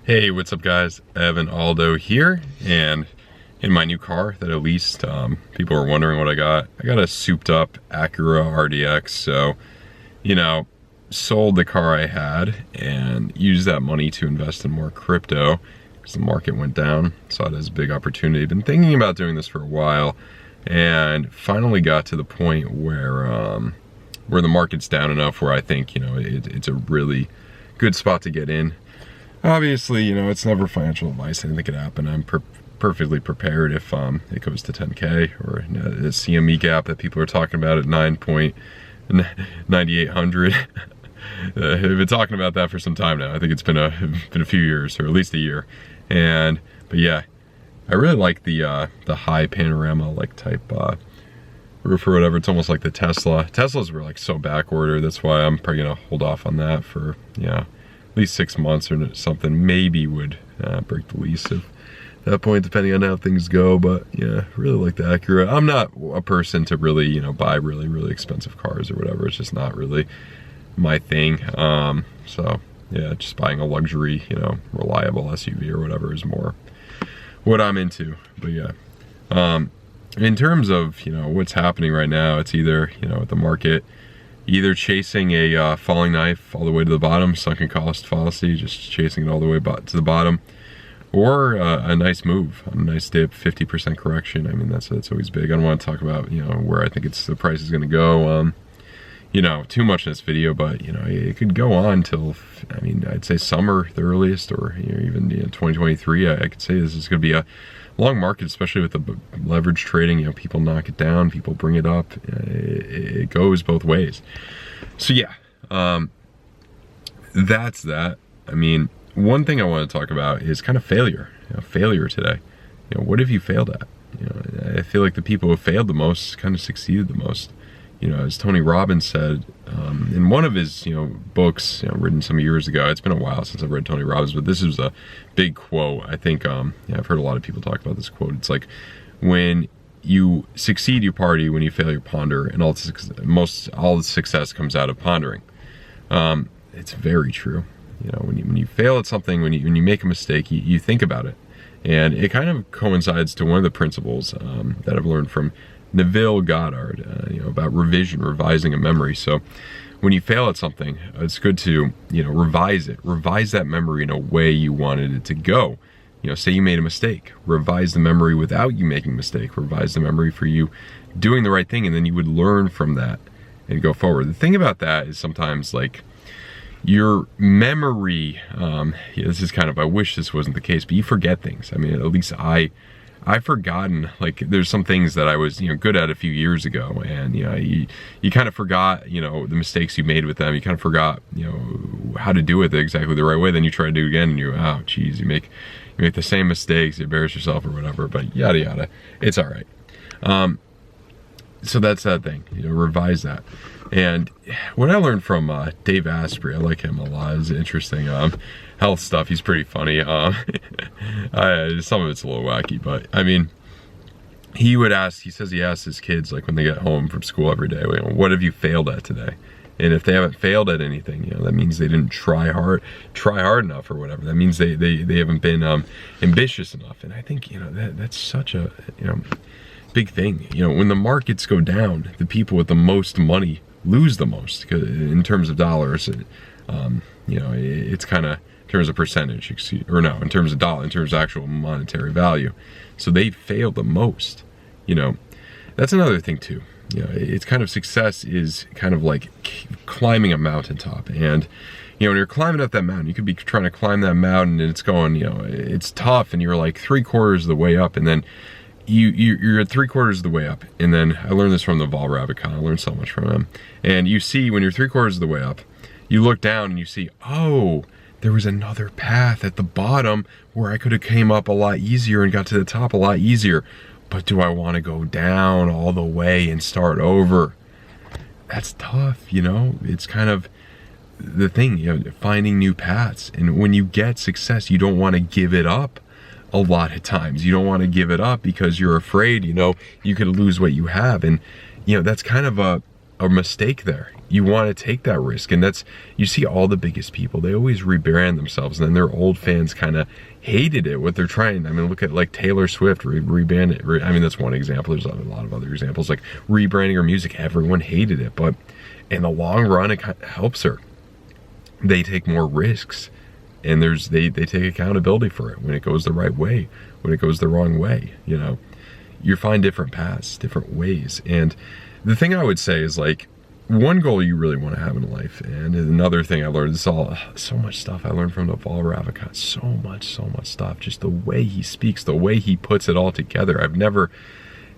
Hey, what's up guys? Evan Aldo here, and in my new car that I leased, people were wondering what I got. I got a souped up Acura RDX, so, sold the car I had and used that money to invest in more crypto because the market went down. Saw it as a big opportunity. Been thinking about doing this for a while and finally got to the point where the market's down enough where I think, it's a really good spot to get in. Obviously, it's never financial advice. Anything could happen. I'm perfectly prepared if it goes to 10K or the CME gap that people are talking about at 9.9800. I've been talking about that for some time now. I think it's been a few years, or at least a year. But yeah, I really like the high panorama type roof or whatever. It's almost like the Tesla. Teslas were so backorder. That's why I'm probably gonna hold off on that for at least 6 months or something. Maybe would break the lease at that point, depending on how things go. But yeah, really like the Acura. I'm not a person to really, buy really expensive cars or whatever. It's just not really my thing. So yeah, just buying a luxury, reliable SUV or whatever is more what I'm into. But yeah, in terms of, what's happening right now, it's either, at the market, either chasing a falling knife all the way to the bottom, sunken cost fallacy, just chasing it all the way to the bottom, or a nice move, a nice dip, 50% correction. I mean, that's always big. I don't want to talk about, where I think the price is going to go, too much in this video, but, it could go on till, I'd say summer, the earliest, or even 2023. I could say this is going to be a long market, especially with the leverage trading. People knock it down, people bring it up. It goes both ways. So yeah, that's that. One thing I want to talk about is kind of failure. Failure today. What have you failed at? I feel like the people who have failed the most kind of succeeded the most. As Tony Robbins said in one of his books, written some years ago. It's been a while since I've read Tony Robbins, but this is a big quote. I think I've heard a lot of people talk about this quote. It's like, when you succeed, you party; when you fail, you ponder. And all the success comes out of pondering. It's very true. When you fail at something, when you make a mistake, you think about it, and it kind of coincides to one of the principles that I've learned from Neville Goddard, about revising a memory. So when you fail at something, it's good to, revise that memory in a way you wanted it to go. Say you made a mistake, revise the memory without you making a mistake, revise the memory for you doing the right thing, and then you would learn from that and go forward. The thing about that is sometimes your memory, this is kind of, I wish this wasn't the case, but you forget things. At least I've forgotten, there's some things that I was, good at a few years ago, and, you kind of forgot, the mistakes you made with them. You kind of forgot, how to do it exactly the right way. Then you try to do it again, and oh, geez, you make the same mistakes, you embarrass yourself or whatever, but yada, yada. It's all right. So that's that thing, revise that. And what I learned from Dave Asprey, I like him a lot. It's interesting health stuff. He's pretty funny. Some of it's a little wacky, but he says he asks his kids, when they get home from school every day, what have you failed at today? And if they haven't failed at anything, that means they didn't try hard enough or whatever. That means they haven't been ambitious enough. And I think, that's such a, big thing. When the markets go down, the people with the most money lose the most in terms of dollars. It's kind of in terms of percentage, in terms of dollar, in terms of actual monetary value. So they fail the most. That's another thing too. It's kind of, success is kind of like climbing a mountaintop. And when you're climbing up that mountain, you could be trying to climb that mountain and it's going, it's tough, and you're 3/4 of the way up, and then you're at 3/4 of the way up. And then I learned this from the Vol Rabbit. I learned so much from him. And you see, when you're 3/4 of the way up, you look down and you see, oh, there was another path at the bottom where I could have came up a lot easier and got to the top a lot easier. But do I want to go down all the way and start over? That's tough, It's kind of the thing, finding new paths. And when you get success, you don't want to give it up. A lot of times you don't want to give it up because you're afraid, you could lose what you have. And that's kind of a a mistake there. You want to take that risk, and that's, you see all the biggest people, they always rebrand themselves, and then their old fans kind of hated it, what they're trying. I mean, look at like Taylor Swift, rebranded. I mean, that's one example. There's a lot of other examples, like rebranding her music. Everyone hated it, but in the long run, it kind of helps her. They take more risks, and they take accountability for it when it goes the right way, when it goes the wrong way. You know, you find different paths, different ways. And the thing I would say is, like, one goal you really want to have in life, and another thing I learned, this all so much stuff I learned from Naval Ravikant, so much stuff, just the way he speaks, the way he puts it all together. I've never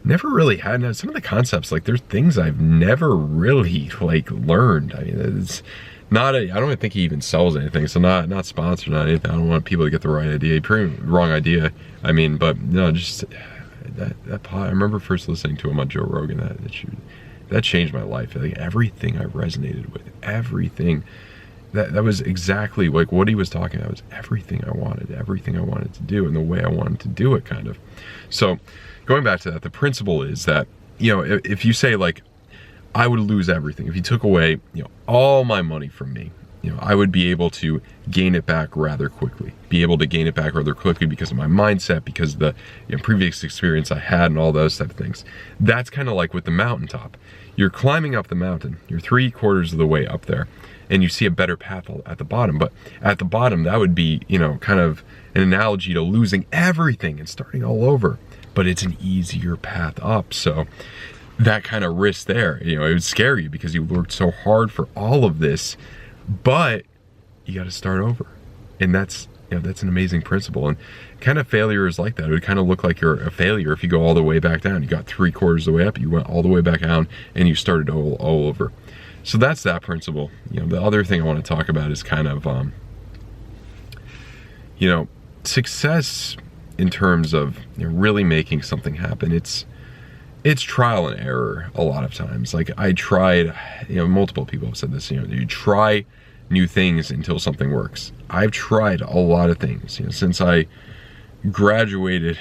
really had some of the concepts, like there's things I've never really like learned. I mean, it's not I don't think he even sells anything, so not sponsored, not anything. I don't want people to get the wrong idea. I mean, but no, just that pod, I remember first listening to him on Joe Rogan, that changed my life. Like, everything I resonated with, everything that was exactly like what he was talking about, was everything I wanted to do, and the way I wanted to do it, kind of. So going back to that, the principle is that, you know, if you say, like, I would lose everything if you took away, you know, all my money from me, you know, I would be able to gain it back rather quickly, because of my mindset, because of the, you know, previous experience I had and all those type of things. That's kind of like with the mountaintop. You're climbing up the mountain, you're 3/4 of the way up there, and you see a better path at the bottom. But at the bottom, that would be, you know, kind of an analogy to losing everything and starting all over. But it's an easier path up. So that kind of risk there, you know, it would scare you because you worked so hard for all of this, but you got to start over. And that's, you know, that's an amazing principle. And kind of failure is like that. It would kind of look like you're a failure if you go all the way back down. You got 3/4 of the way up, you went all the way back down, and you started all over. So that's that principle. You know, the other thing I want to talk about is kind of, you know, success in terms of, you know, really making something happen. It's trial and error a lot of times. Like, I tried, you know, multiple people have said this, you know, you try new things until something works. I've tried a lot of things, you know, since I graduated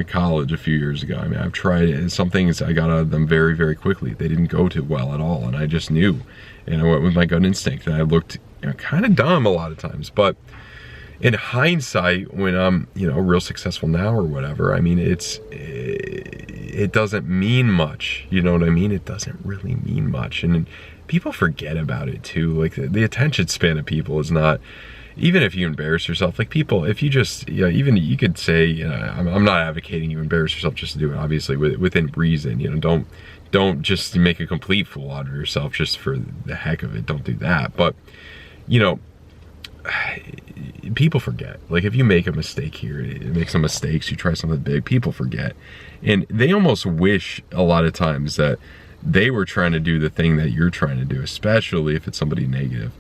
college a few years ago. I mean, I've tried some things, I got out of them very, very quickly. They didn't go too well at all, and I just knew, and I went with my gut instinct, and I looked, you know, kind of dumb a lot of times. But in hindsight, when I'm, you know, real successful now or whatever, I mean, it doesn't mean much, you know what I mean? It doesn't really mean much, and people forget about it too. Like, the attention span of people is not, even if you embarrass yourself, like, people, if you just, you know, even you could say, you know, I'm not advocating you embarrass yourself just to do it, obviously within reason, you know, don't just make a complete fool out of yourself just for the heck of it. Don't do that. But, you know, people forget. Like, if you make a mistake here, make some mistakes, you try something big, people forget. And they almost wish a lot of times that they were trying to do the thing that you're trying to do, especially if it's somebody negative.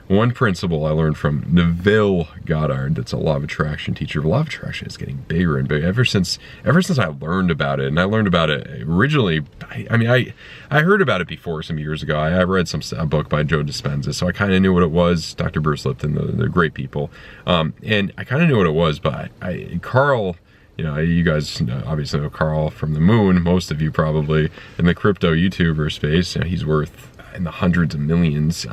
One principle I learned from Neville Goddard, that's a law of attraction teacher. Law of attraction is getting bigger and bigger ever since I learned about it. And I learned about it originally, I heard about it before some years ago. I read a book by Joe Dispenza, so I kind of knew what it was. Dr. Bruce Lipton, they're great people. And I kind of knew what it was, but Carl, you know, you guys obviously know Carl from the moon, most of you probably, in the crypto YouTuber space. You know, he's worth in the hundreds of millions,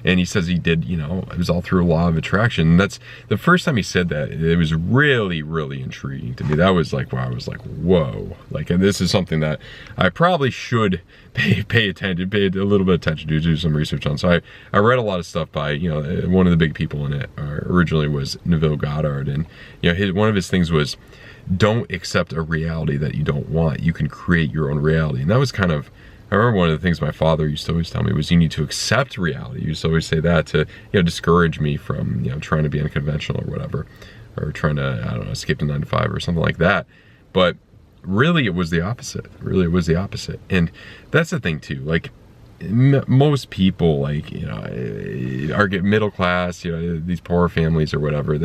and he says he did, you know, it was all through a law of attraction. And that's the first time he said that, it was really, really intriguing to me. That was like, wow, I was like, whoa, like, and this is something that I probably should pay a little bit of attention to, do some research on. So I read a lot of stuff by, you know, one of the big people in it originally was Neville Goddard, and, you know, one of his things was, don't accept a reality that you don't want. You can create your own reality. And that was kind of, I remember one of the things my father used to always tell me was, you need to accept reality. He used to always say that to, you know, discourage me from, you know, trying to be unconventional or whatever, or trying to, I don't know, escape the 9 to 5 or something like that. But really, it was the opposite. Really, it was the opposite. And that's the thing too. Like, most people, like, you know, are middle class, you know, these poor families or whatever.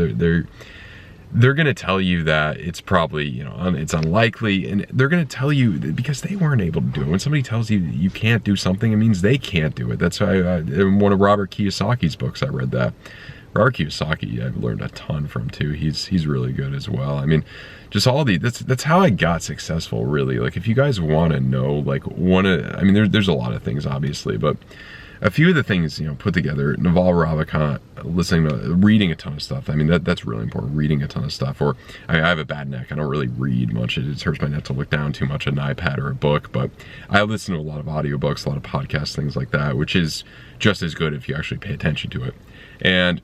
They're going to tell you that it's probably, you know, it's unlikely, and they're going to tell you because they weren't able to do it. When somebody tells you you can't do something, it means they can't do it. That's why in one of Robert Kiyosaki's books, I read that, Robert Kiyosaki, I've learned a ton from too. He's really good as well. I mean, just all the, that's how I got successful, really. Like, if you guys want to know, like, I mean, there's a lot of things, obviously, but a few of the things, you know, put together, Naval Ravikant, reading a ton of stuff. I mean, that's really important, reading a ton of stuff. Or, I have a bad neck. I don't really read much. It hurts my neck to look down too much at an iPad or a book, but I listen to a lot of audiobooks, a lot of podcasts, things like that, which is just as good if you actually pay attention to it. And,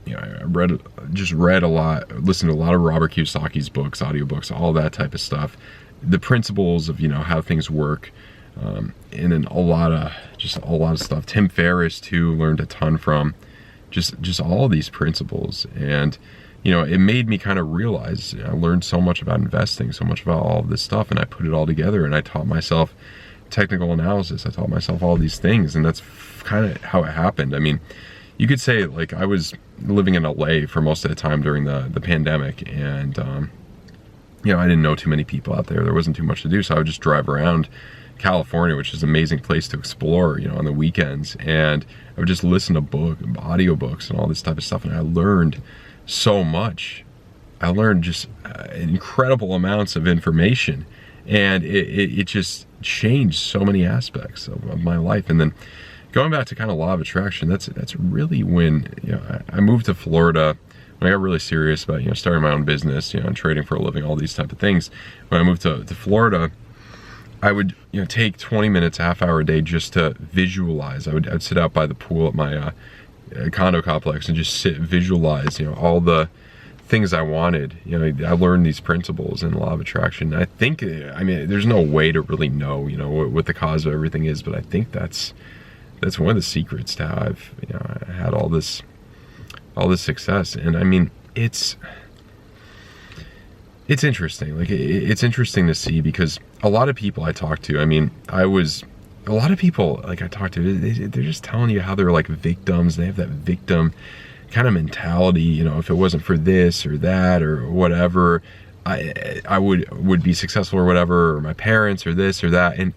you know, I read a lot, listened to a lot of Robert Kiyosaki's books, audiobooks, all that type of stuff. The principles of, you know, how things work. And then a lot of stuff. Tim Ferriss too, learned a ton from just all these principles. And, you know, it made me kind of realize, I learned so much about investing, so much about all of this stuff, and I put it all together, and I taught myself technical analysis. I taught myself all these things, and that's kind of how it happened. I mean, you could say, like, I was living in LA for most of the time during the pandemic, and you know, I didn't know too many people out there. There wasn't too much to do, so I would just drive around California, which is an amazing place to explore, you know, on the weekends, and I would just listen to audiobooks and all this type of stuff, and I learned so much. I learned just incredible amounts of information, and it just changed so many aspects of my life. And then going back to kind of law of attraction, that's really when, you know, I moved to Florida. When I got really serious about, you know, starting my own business, you know, and trading for a living, all these type of things. When I moved to Florida, I would, you know, take 20 minutes, half hour a day just to visualize. I'd sit out by the pool at my condo complex and just visualize, you know, all the things I wanted. You know, I learned these principles in law of attraction. I think, I mean, there's no way to really know, you know, what the cause of everything is, but I think that's one of the secrets to how I've, you know, I had all this success. And I mean, it's interesting. Like, it's interesting to see, because a lot of people I talk to, I mean, a lot of people, like, I talk to, they're just telling you how they're like victims. They have that victim kind of mentality. You know, if it wasn't for this or that or whatever, I would be successful or whatever, or my parents or this or that. And,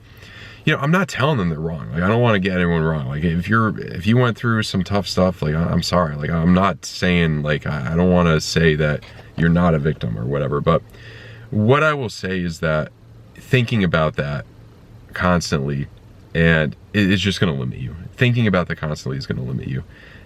you know, I'm not telling them they're wrong. Like, I don't want to get anyone wrong. Like, if you went through some tough stuff, like, I'm sorry. Like, I'm not saying, like, I don't want to say that you're not a victim or whatever. But what I will say is that thinking about that constantly, and it's just going to limit you. Thinking about that constantly is going to limit you.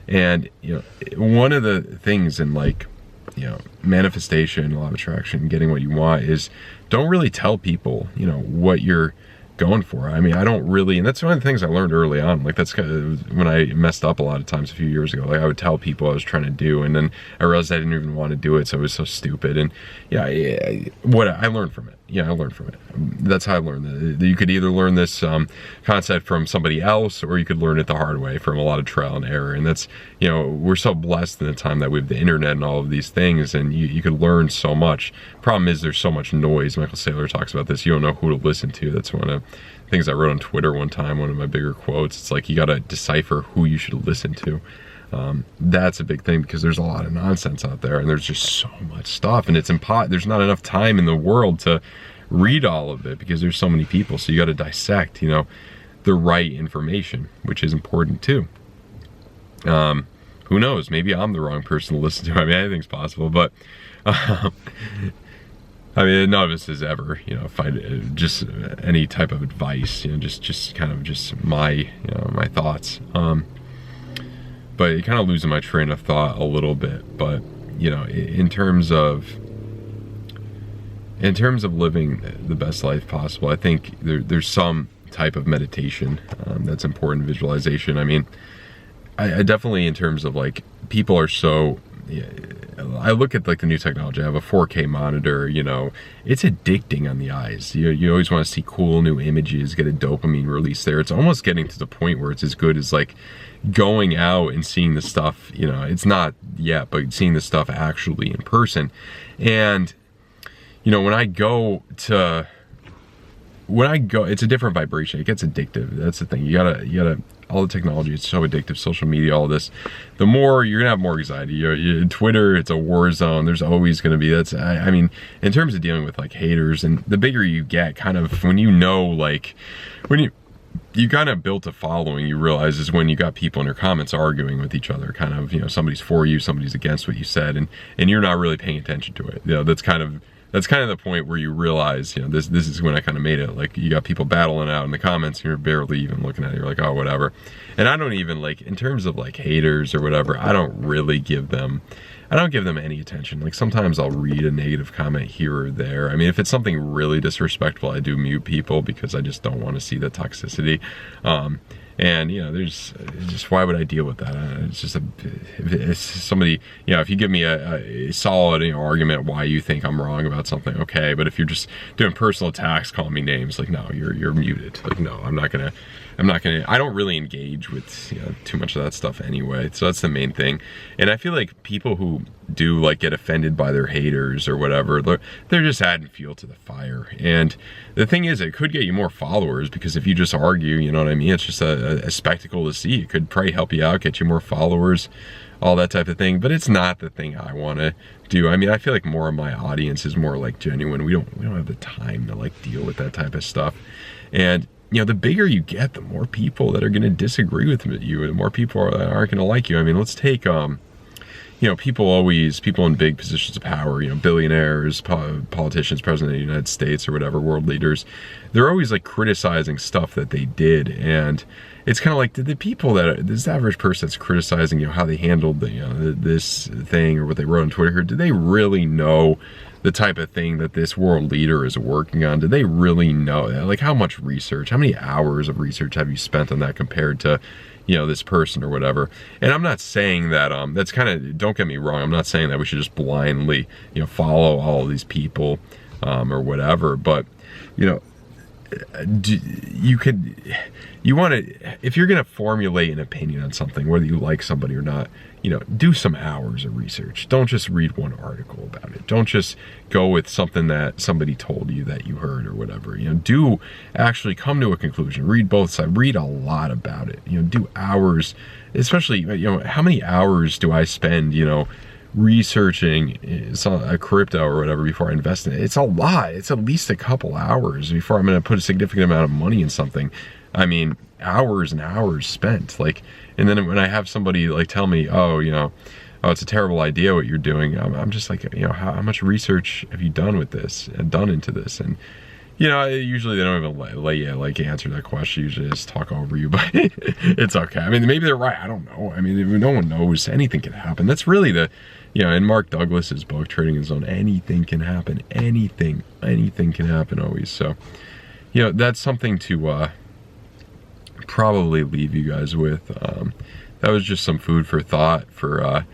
And, you know, one of the things in, like, you know, manifestation, law of attraction, getting what you want, is don't really tell people, you know, what you're going for. I mean, I don't really, and that's one of the things I learned early on. Like, that's kind of when I messed up a lot of times a few years ago. Like, I would tell people I was trying to do, and then I realized I didn't even want to do it, so it was so stupid. And yeah, what I learned from it. Yeah, I learned from it. That's how I learned that you could either learn this concept from somebody else, or you could learn it the hard way from a lot of trial and error. And that's, you know, we're so blessed in the time that we have the internet and all of these things, and you could learn so much. Problem is, there's so much noise. Michael Saylor talks about this. You don't know who to listen to. That's one of the things I wrote on Twitter one time, one of my bigger quotes. It's like, you got to decipher who you should listen to. That's a big thing, because there's a lot of nonsense out there, and there's just so much stuff, and there's not enough time in the world to read all of it, because there's so many people. So you got to dissect, you know, the right information, which is important too. Who knows? Maybe I'm the wrong person to listen to. I mean, anything's possible, but I mean, none of us has ever, you know, find just any type of advice, you know, just kind of just my, you know, my thoughts. But it kind of losing my train of thought a little bit. But, you know, in terms of living the best life possible, I think there's some type of meditation that's important, visualization. I mean, I definitely, in terms of, like, people are so, yeah, I look at, like, the new technology. I have a 4K monitor, you know, it's addicting on the eyes. You always want to see cool new images, get a dopamine release there. It's almost getting to the point where it's as good as, like, going out and seeing the stuff, you know, it's not yet, but seeing the stuff actually in person. And, you know, when I go, it's a different vibration. It gets addictive. That's the thing. You gotta, all the technology, it's so addictive, social media, all this. The more, you're gonna have more anxiety. Twitter, it's a war zone. There's always gonna be, I mean, in terms of dealing with, like, haters, and the bigger you get, kind of, when you know, like, when you kind of built a following, you realize, is when you got people in your comments arguing with each other, kind of, you know, somebody's for you, somebody's against what you said, and you're not really paying attention to it. You know, that's kind of the point where you realize, you know, this is when I kind of made it. Like, you got people battling out in the comments, and you're barely even looking at it. You're like, oh, whatever. And I don't even, like, in terms of like haters or whatever, I don't really give them any attention. Like, sometimes I'll read a negative comment here or there. I mean, if it's something really disrespectful, I do mute people because I just don't want to see the toxicity. And, you know, there's just, why would I deal with that? It's just it's somebody, you know, if you give me a solid, you know, argument why you think I'm wrong about something, okay. But if you're just doing personal attacks, calling me names, like, no, you're muted. Like, no, I'm not gonna, I don't really engage with, you know, too much of that stuff anyway. So that's the main thing. And I feel like people who do, like, get offended by their haters or whatever, they're just adding fuel to the fire. And the thing is, it could get you more followers, because if you just argue, you know what I mean, it's just a spectacle to see. It could probably help you out, get you more followers, all that type of thing. But it's not the thing I want to do. I mean, I feel like more of my audience is more like genuine. We don't have the time to, like, deal with that type of stuff. And, you know, the bigger you get, the more people that are going to disagree with you, the more people that aren't going to like you. I mean, let's take, you know, people in big positions of power, you know, billionaires, politicians, president of the United States or whatever, world leaders, they're always, like, criticizing stuff that they did. And it's kind of like, did the people this average person that's criticizing, you know, how they handled the, you know, this thing or what they wrote on Twitter, did they really know the type of thing that this world leader is working on? Did they really know that? Like, how much research, how many hours of research have you spent on that compared to, you know, this person or whatever? And I'm not saying that, that's kind of, don't get me wrong, I'm not saying that we should just blindly, you know, follow all of these people, or whatever, but, you know, you want to, if you're going to formulate an opinion on something, whether you like somebody or not, you know, do some hours of research. Don't just read one article about it. Don't just go with something that somebody told you that you heard or whatever. You know, do actually come to a conclusion. Read both sides. Read a lot about it. You know, do hours, especially, you know, how many hours do I spend, you know, researching a crypto or whatever before I invest in it? It's a lot. It's at least a couple hours before I'm going to put a significant amount of money in something. I mean, hours and hours spent. Like, and then when I have somebody, like, tell me, oh, you know, oh, it's a terrible idea what you're doing, I'm just like, you know, how much research have you done with this and done into this? And, you know, usually they don't even let you, like, answer that question. Usually just talk over you, but it's okay. I mean, maybe they're right. I don't know. I mean, no one knows. Anything can happen. That's really the, you know, in Mark Douglas's book, Trading in Zone, anything can happen. Anything can happen always. So, you know, that's something to probably leave you guys with. That was just some food for thought for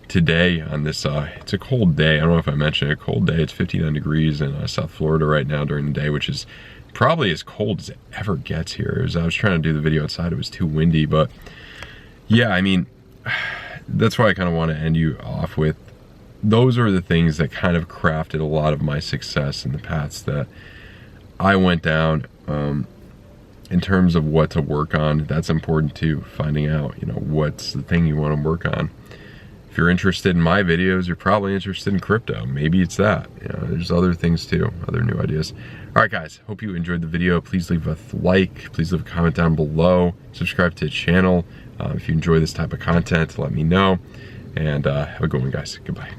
today on this, it's a cold day. I don't know if I mentioned it, cold day. It's 59 degrees in South Florida right now during the day, which is probably as cold as it ever gets here. As I was trying to do the video outside, it was too windy, but yeah, I mean, that's why I kind of want to end you off with, those are the things that kind of crafted a lot of my success in the paths that I went down. In terms of what to work on, that's important too. Finding out, you know, what's the thing you want to work on. If you're interested in my videos, you're probably interested in crypto. Maybe it's that. You know, there's other things too, other new ideas. All right, guys, hope you enjoyed the video. Please leave a like. Please leave a comment down below. Subscribe to the channel. If you enjoy this type of content, let me know. And have a good one, guys. Goodbye.